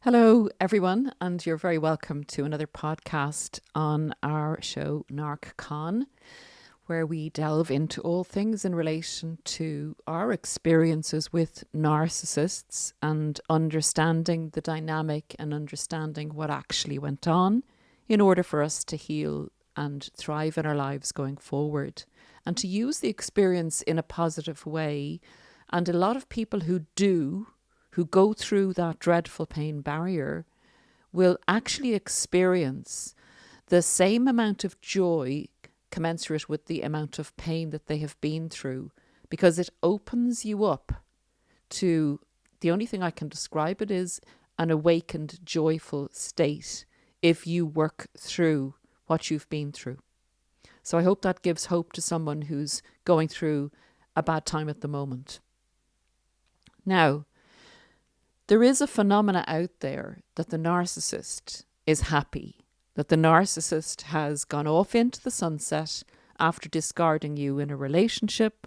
Hello, everyone, and you're very welcome to another podcast on our show, narcscon, where we delve into all things in relation to our experiences with narcissists and understanding the dynamic and understanding what actually went on in order for us to heal and thrive in our lives going forward and to use the experience in a positive way. And a lot of people who go through that dreadful pain barrier will actually experience the same amount of joy commensurate with the amount of pain that they have been through, because it opens you up to, the only thing I can describe it is, an awakened, joyful state if you work through what you've been through. So I hope that gives hope to someone who's going through a bad time at the moment. Now, there is a phenomena out there that the narcissist is happy, that the narcissist has gone off into the sunset after discarding you in a relationship,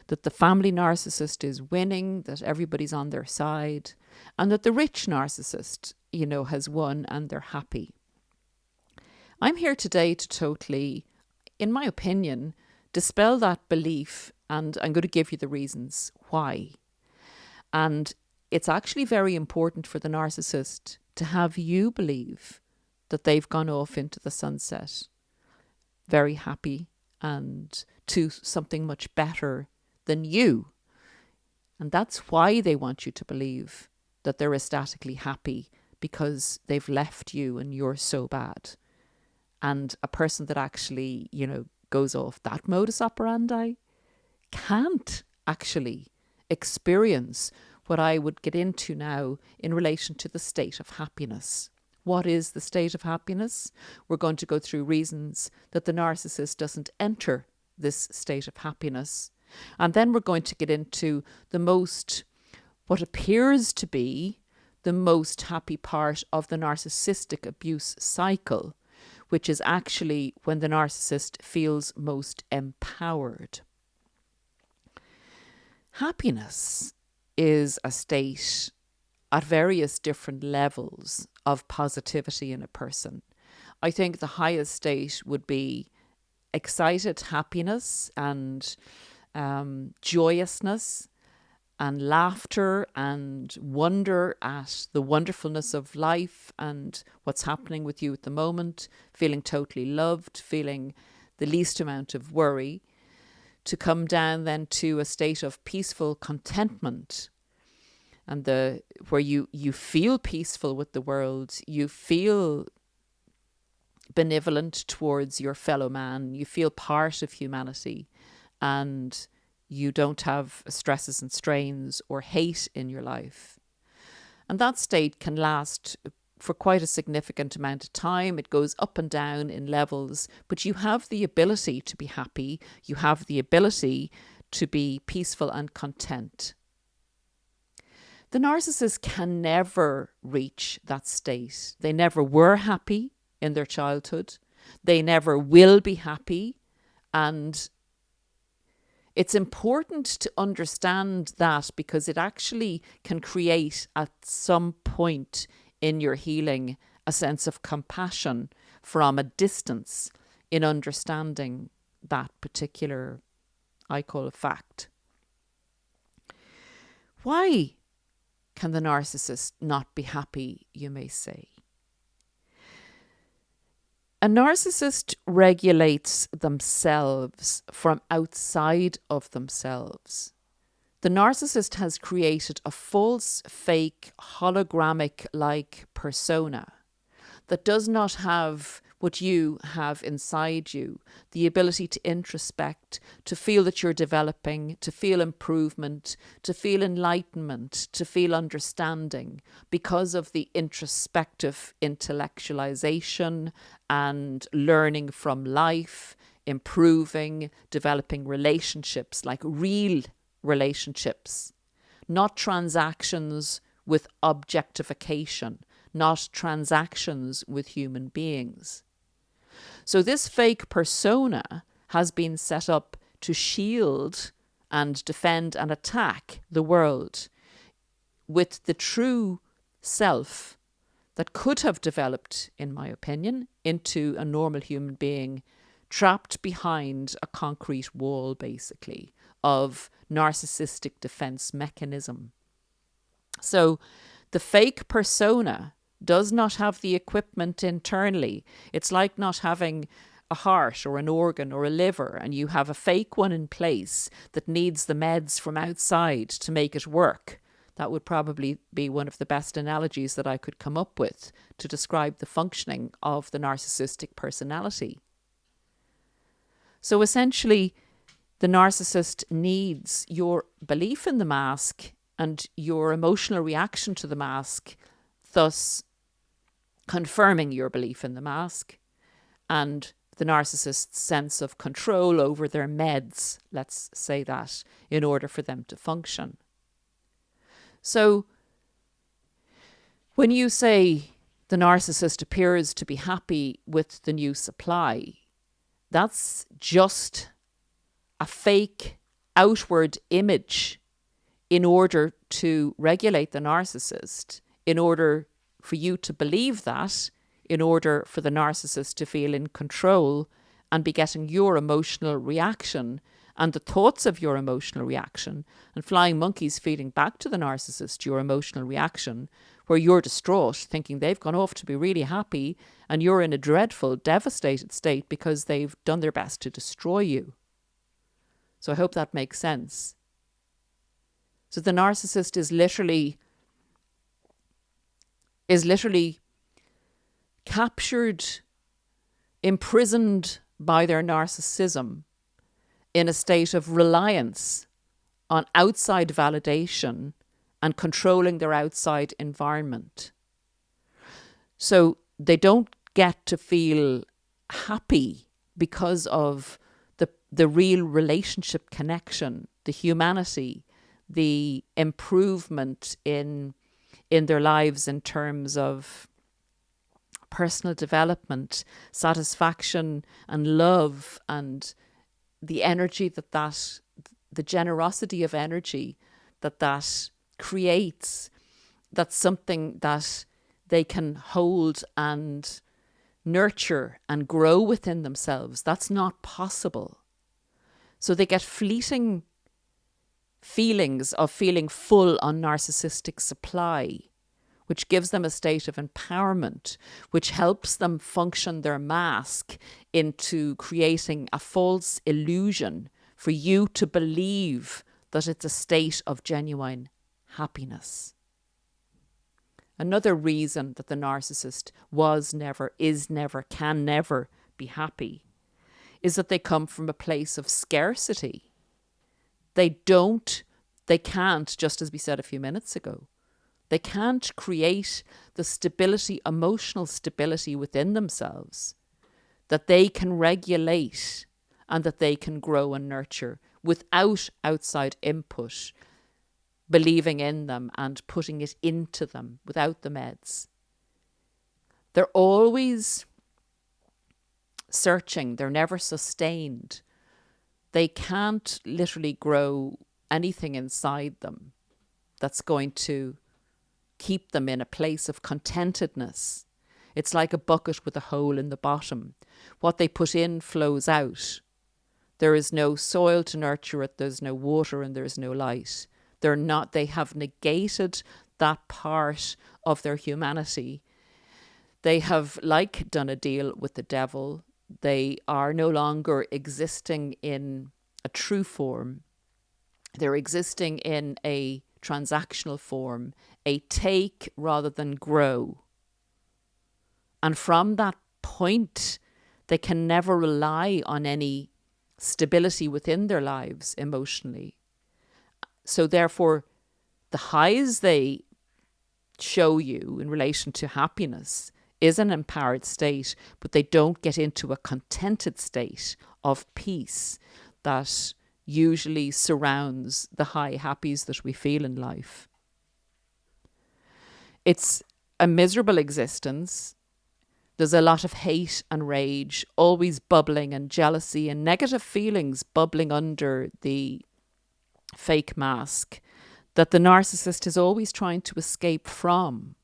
that the family narcissist is winning, that everybody's on their side, and that the rich narcissist, has won and they're happy. I'm here today to totally, in my opinion, dispel that belief, and I'm going to give you the reasons why. And it's actually very important for the narcissist to have you believe that they've gone off into the sunset, very happy and to something much better than you. And that's why they want you to believe that they're ecstatically happy, because they've left you and you're so bad. And a person that actually, goes off that modus operandi can't actually experience what I would get into now in relation to the state of happiness. What is the state of happiness? We're going to go through reasons that the narcissist doesn't enter this state of happiness. And then we're going to get into what appears to be the most happy part of the narcissistic abuse cycle, which is actually when the narcissist feels most empowered. Happiness is a state at various different levels of positivity in a person. I think the highest state would be excited happiness and joyousness and laughter and wonder at the wonderfulness of life and what's happening with you at the moment, feeling totally loved, feeling the least amount of worry, to come down then to a state of peaceful contentment, and where you feel peaceful with the world, you feel benevolent towards your fellow man, you feel part of humanity, and you don't have stresses and strains or hate in your life. And that state can last for quite a significant amount of time. It goes up and down in levels, but you have the ability to be happy. You have the ability to be peaceful and content. The narcissist can never reach that state. They never were happy in their childhood. They never will be happy. And it's important to understand that, because it actually can create at some point in your healing a sense of compassion from a distance in understanding that particular, I call it, fact. Why can the narcissist not be happy, you may say? A narcissist regulates themselves from outside of themselves. The narcissist has created a false, fake, hologramic-like persona that does not have what you have inside you, the ability to introspect, to feel that you're developing, to feel improvement, to feel enlightenment, to feel understanding, because of the introspective intellectualization and learning from life, improving, developing relationships, like real relationships, not transactions with objectification, not transactions with human beings. So this fake persona has been set up to shield and defend and attack the world, with the true self that could have developed, in my opinion, into a normal human being trapped behind a concrete wall, basically, of narcissistic defense mechanism. So the fake persona does not have the equipment internally. It's like not having a heart or an organ or a liver, and you have a fake one in place that needs the meds from outside to make it work. That would probably be one of the best analogies that I could come up with to describe the functioning of the narcissistic personality. So essentially, the narcissist needs your belief in the mask and your emotional reaction to the mask, thus confirming your belief in the mask, and the narcissist's sense of control over their meds, let's say that, in order for them to function. So when you say the narcissist appears to be happy with the new supply, that's just a fake outward image in order to regulate the narcissist, in order for you to believe that, in order for the narcissist to feel in control and be getting your emotional reaction and the thoughts of your emotional reaction, and flying monkeys feeding back to the narcissist your emotional reaction, where you're distraught, thinking they've gone off to be really happy, and you're in a dreadful, devastated state because they've done their best to destroy you. So I hope that makes sense. So the narcissist is literally captured, imprisoned by their narcissism in a state of reliance on outside validation and controlling their outside environment. So they don't get to feel happy because of the real relationship connection, the humanity, the improvement in their lives in terms of personal development, satisfaction and love, and the energy the generosity of energy that creates. That's something that they can hold and nurture and grow within themselves. That's not possible. So they get fleeting feelings of feeling full on narcissistic supply, which gives them a state of empowerment, which helps them function their mask into creating a false illusion for you to believe that it's a state of genuine happiness. Another reason that the narcissist was never, is never, can never be happy is that they come from a place of scarcity. They can't, just as we said a few minutes ago, they can't create the stability, emotional stability within themselves that they can regulate and that they can grow and nurture without outside input, believing in them and putting it into them without the meds. They're always searching. They're never sustained. They can't literally grow anything inside them that's going to keep them in a place of contentedness. It's like a bucket with a hole in the bottom. What they put in flows out. There is no soil to nurture it. There's no water and there's no light. They have negated that part of their humanity. They have done a deal with the devil. They are no longer existing in a true form. They're existing in a transactional form, a take rather than grow. And from that point, they can never rely on any stability within their lives emotionally. So therefore, the highs they show you in relation to happiness is an empowered state, but they don't get into a contented state of peace that usually surrounds the high happies that we feel in life. It's a miserable existence. There's a lot of hate and rage, always bubbling, and jealousy and negative feelings bubbling under the fake mask that the narcissist is always trying to escape from.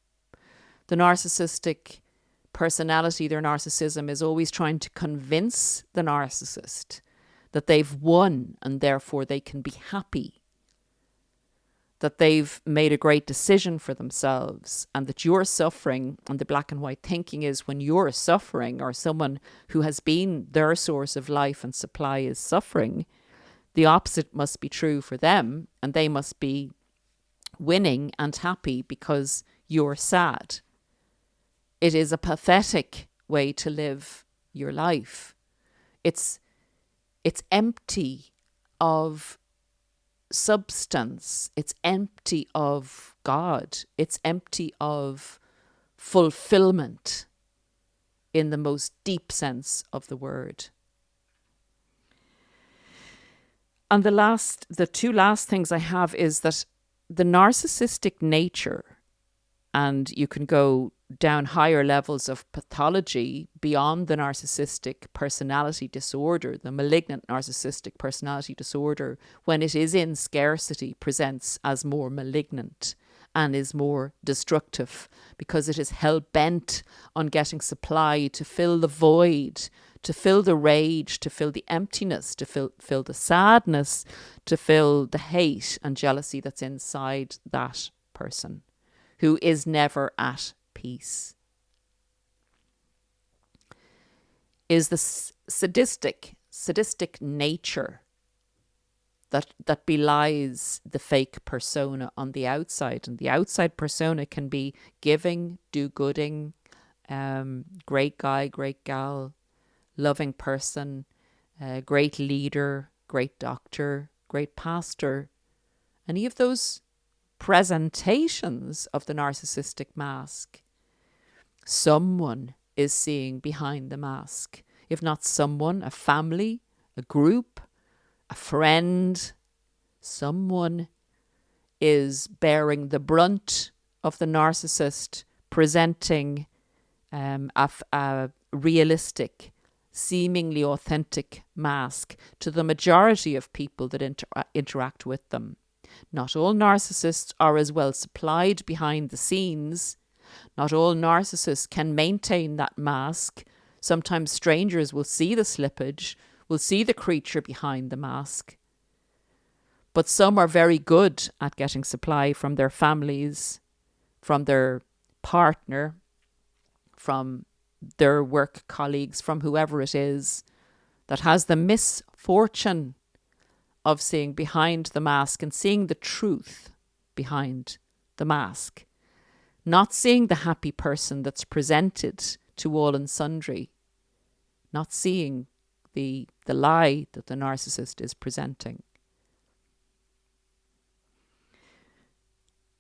The narcissistic personality, their narcissism, is always trying to convince the narcissist that they've won and therefore they can be happy, that they've made a great decision for themselves, and that you're suffering. And the black and white thinking is, when you're suffering, or someone who has been their source of life and supply is suffering, the opposite must be true for them, and they must be winning and happy because you're sad. It is a pathetic way to live your life. It's empty of substance. It's empty of God. It's empty of fulfillment in the most deep sense of the word. And the two last things I have is that the narcissistic nature, and you can go down higher levels of pathology beyond the narcissistic personality disorder, the malignant narcissistic personality disorder, when it is in scarcity, presents as more malignant and is more destructive, because it is hell-bent on getting supply to fill the void, to fill the rage, to fill the emptiness, to fill the sadness, to fill the hate and jealousy that's inside that person, who is never at peace. Is the sadistic nature that belies the fake persona on the outside. And the outside persona can be giving, do-gooding, great guy, great gal, loving person, great leader, great doctor, great pastor. Any of those presentations of the narcissistic mask, someone is seeing behind the mask. If not someone, a family, a group, a friend, someone is bearing the brunt of the narcissist presenting a realistic, seemingly authentic mask to the majority of people that interact with them. Not all narcissists are as well supplied behind the scenes. Not all narcissists can maintain that mask. Sometimes strangers will see the slippage, will see the creature behind the mask. But some are very good at getting supply from their families, from their partner, from their work colleagues, from whoever it is that has the misfortune of seeing behind the mask and seeing the truth behind the mask. Not seeing the happy person that's presented to all and sundry. Not seeing the lie that the narcissist is presenting.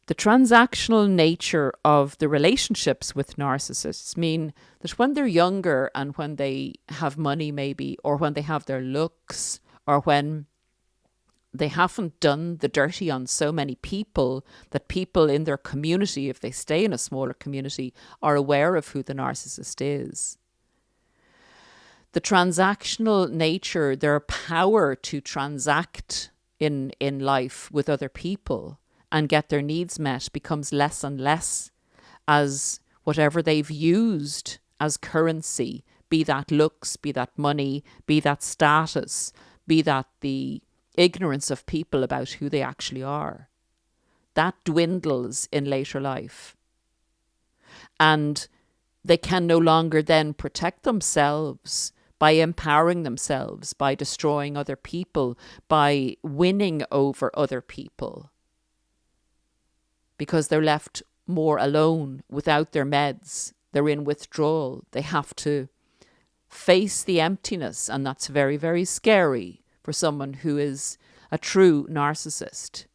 The transactional nature of the relationships with narcissists mean that when they're younger and when they have money maybe, or when they have their looks, or when they haven't done the dirty on so many people that people in their community, if they stay in a smaller community, are aware of who the narcissist is. The transactional nature, their power to transact in life with other people and get their needs met, becomes less and less as whatever they've used as currency, be that looks, be that money, be that status, be that the ignorance of people about who they actually are. That dwindles in later life. And they can no longer then protect themselves by empowering themselves, by destroying other people, by winning over other people. Because they're left more alone without their meds. They're in withdrawal. They have to face the emptiness, and that's very, very scary for someone who is a true narcissist.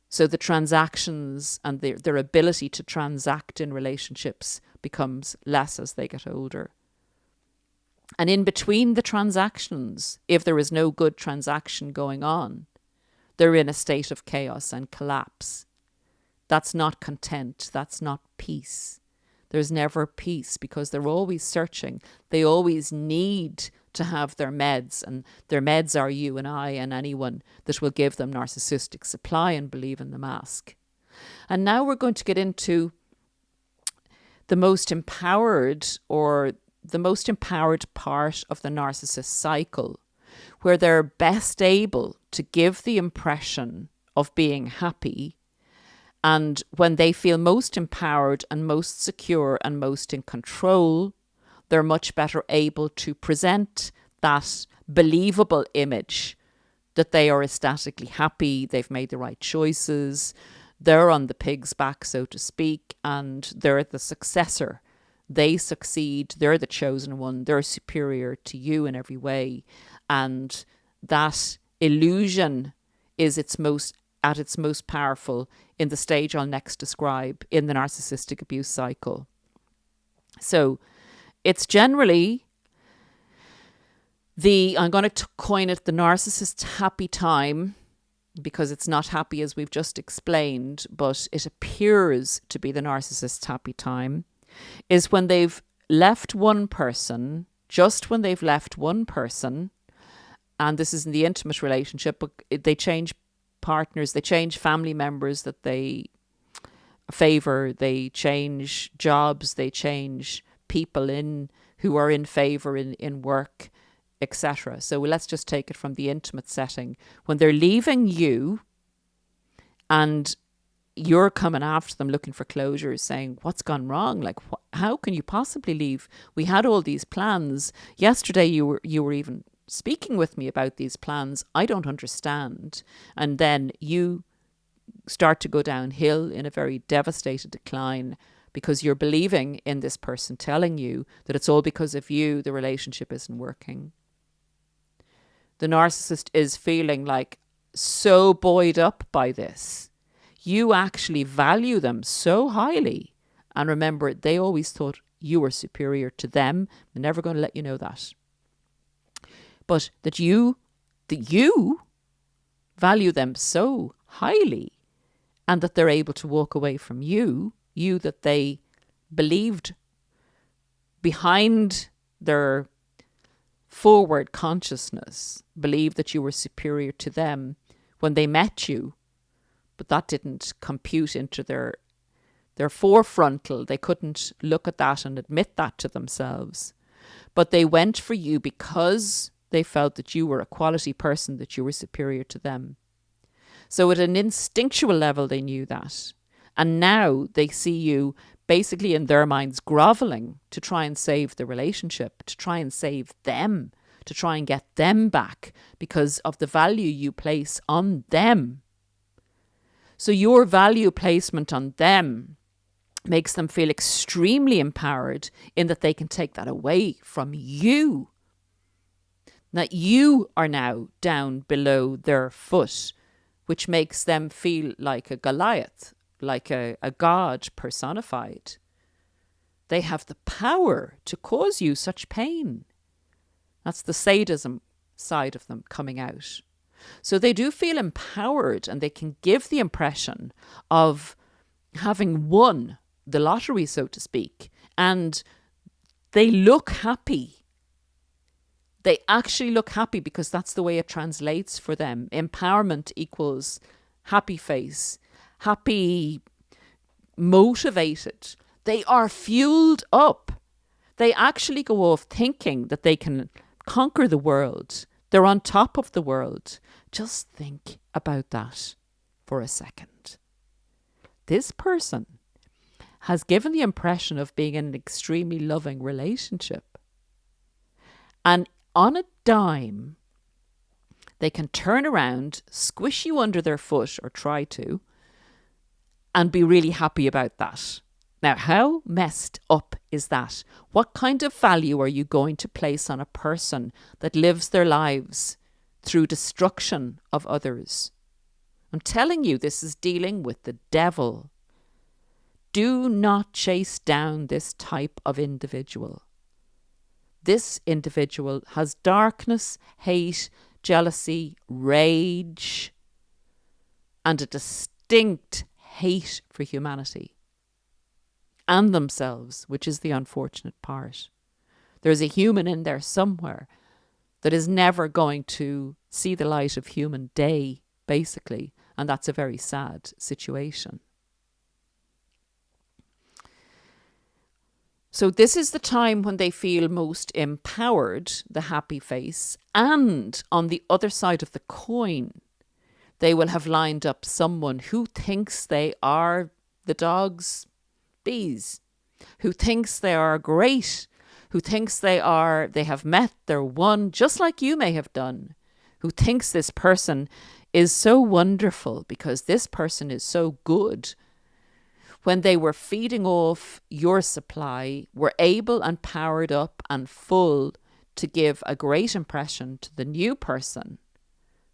So the transactions and their ability to transact in relationships becomes less as they get older. And in between the transactions, if there is no good transaction going on, they're in a state of chaos and collapse. That's not content. That's not peace. There's never peace because they're always searching. They always need to have their meds, and their meds are you and I and anyone that will give them narcissistic supply and believe in the mask. And now we're going to get into the most empowered or the most empowered part of the narcissist cycle, where they're best able to give the impression of being happy. And when they feel most empowered and most secure and most in control, they're much better able to present that believable image that they are ecstatically happy, they've made the right choices, they're on the pig's back, so to speak, and they're the successor. They succeed, they're the chosen one, they're superior to you in every way. And that illusion is at its most powerful in the stage I'll next describe in the narcissistic abuse cycle. So it's generally I'm going to coin it the narcissist's happy time, because it's not happy as we've just explained, but it appears to be the narcissist's happy time, is when they've left one person, just when they've left one person, and this is in the intimate relationship, but they change partners, they change family members that they favor, they change jobs, they change people who are in favor in work, etc. So let's just take it from the intimate setting. When they're leaving you and you're coming after them looking for closure, saying, what's gone wrong? Like, how can you possibly leave? We had all these plans. Yesterday you were even speaking with me about these plans. I don't understand. And then you start to go downhill in a very devastated decline because you're believing in this person telling you that it's all because of you, the relationship isn't working. The narcissist is feeling like so buoyed up by this. You actually value them so highly. And remember, they always thought you were superior to them. They're never going to let you know that. But that you value them so highly, and that they're able to walk away from you that they believed behind their forward consciousness, believed that you were superior to them when they met you, but that didn't compute into their forefrontal. They couldn't look at that and admit that to themselves. But they went for you because they felt that you were a quality person, that you were superior to them. So at an instinctual level, they knew that. And now they see you basically in their minds groveling to try and save the relationship, to try and save them, to try and get them back because of the value you place on them. So your value placement on them makes them feel extremely empowered in that they can take that away from you. That you are now down below their foot, which makes them feel like a Goliath, like a god personified. They have the power to cause you such pain. That's the sadism side of them coming out. So they do feel empowered, and they can give the impression of having won the lottery, so to speak, and they look happy. They actually look happy because that's the way it translates for them. Empowerment equals happy face, happy, motivated. They are fueled up. They actually go off thinking that they can conquer the world. They're on top of the world. Just think about that for a second. This person has given the impression of being in an extremely loving relationship. And on a dime, they can turn around, squish you under their foot, or try to, and be really happy about that. Now, how messed up is that? What kind of value are you going to place on a person that lives their lives through destruction of others? I'm telling you, this is dealing with the devil. Do not chase down this type of individual. This individual has darkness, hate, jealousy, rage, and a distinct hate for humanity and themselves, which is the unfortunate part. There's a human in there somewhere that is never going to see the light of human day, basically, and that's a very sad situation. So this is the time when they feel most empowered, the happy face. And on the other side of the coin, they will have lined up someone who thinks they are the dog's bees, who thinks they are great, who thinks they have met their one, just like you may have done, who thinks this person is so wonderful because this person is so good. When they were feeding off your supply, were able and powered up and full to give a great impression to the new person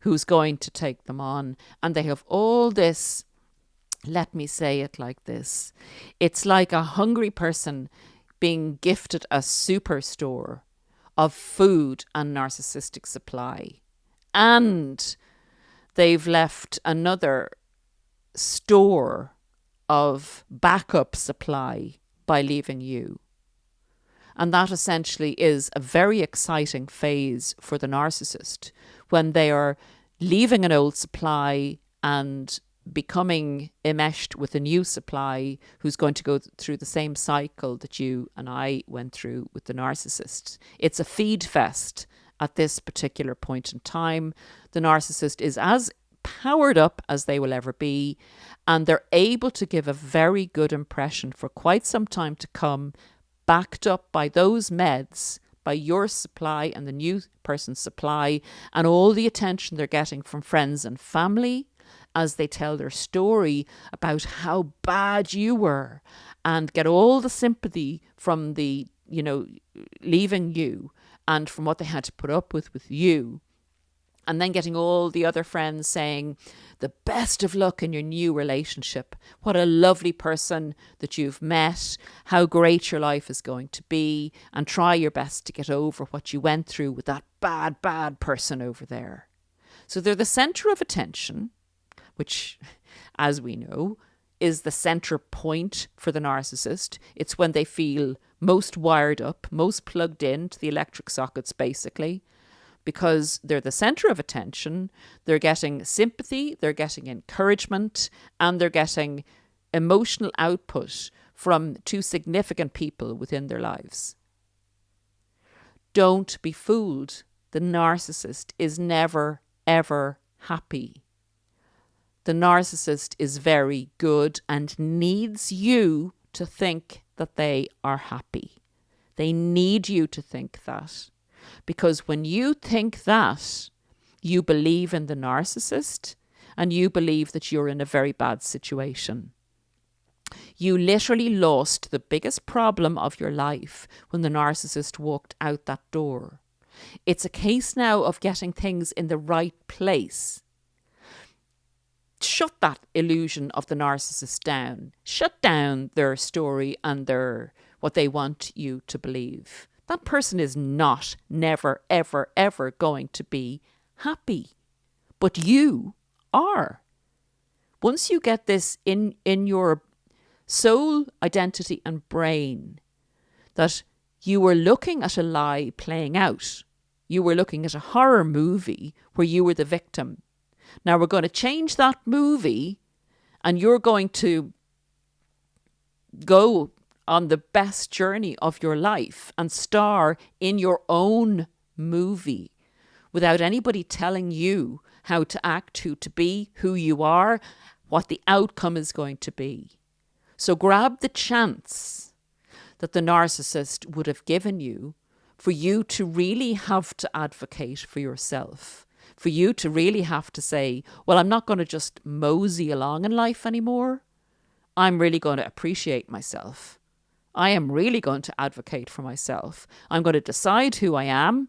who's going to take them on. And they have all this, let me say it like this, it's like a hungry person being gifted a superstore of food and narcissistic supply. And they've left another store of backup supply by leaving you. And that essentially is a very exciting phase for the narcissist when they are leaving an old supply and becoming enmeshed with a new supply who's going to go through the same cycle that you and I went through with the narcissist. It's a feed fest at this particular point in time. The narcissist is as powered up as they will ever be, and they're able to give a very good impression for quite some time to come, backed up by those meds, by your supply and the new person's supply, and all the attention they're getting from friends and family as they tell their story about how bad you were, and get all the sympathy from the, leaving you and from what they had to put up with you. And then getting all the other friends saying, the best of luck in your new relationship. What a lovely person that you've met. How great your life is going to be. And try your best to get over what you went through with that bad person over there. So they're the center of attention, which, as we know, is the center point for the narcissist. It's when they feel most wired up, most plugged in to the electric sockets, basically. Because they're the center of attention, they're getting sympathy, they're getting encouragement, and they're getting emotional output from two significant people within their lives. Don't be fooled. The narcissist is never, ever happy. The narcissist is very good and needs you to think that they are happy. They need you to think that. Because when you think that, you believe in the narcissist and you believe that you're in a very bad situation. You literally lost the biggest problem of your life when the narcissist walked out that door. It's a case now of getting things in the right place. Shut that illusion of the narcissist down. Shut down their story and what they want you to believe. That person is not, never, ever, ever going to be happy. But you are. Once you get this in your soul, identity and brain, that you were looking at a lie playing out. You were looking at a horror movie where you were the victim. Now we're going to change that movie and you're going to go on the best journey of your life and star in your own movie without anybody telling you how to act, who to be, who you are, what the outcome is going to be. So grab the chance that the narcissist would have given you for you to really have to advocate for yourself, for you to really have to say, well, I'm not going to just mosey along in life anymore. I'm really going to appreciate myself. I am really going to advocate for myself. I'm going to decide who I am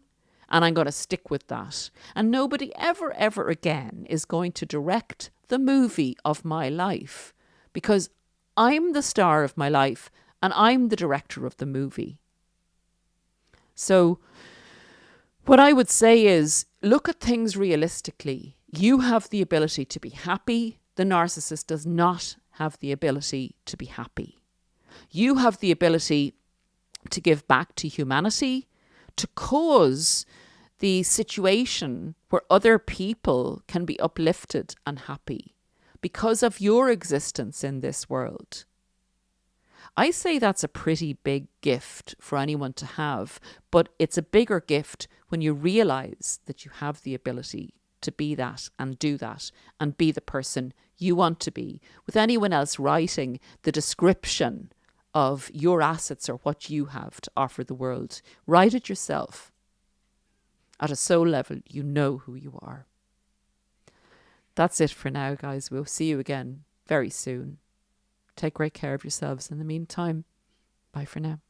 and I'm going to stick with that. And nobody ever, ever again is going to direct the movie of my life because I'm the star of my life and I'm the director of the movie. So what I would say is look at things realistically. You have the ability to be happy. The narcissist does not have the ability to be happy. You have the ability to give back to humanity, to cause the situation where other people can be uplifted and happy because of your existence in this world. I say that's a pretty big gift for anyone to have, but it's a bigger gift when you realize that you have the ability to be that and do that and be the person you want to be, with anyone else writing the description of your assets or what you have to offer the world. Write it yourself. At a soul level, you know who you are. That's it for now, guys. We'll see you again very soon. Take great care of yourselves in the meantime. Bye for now.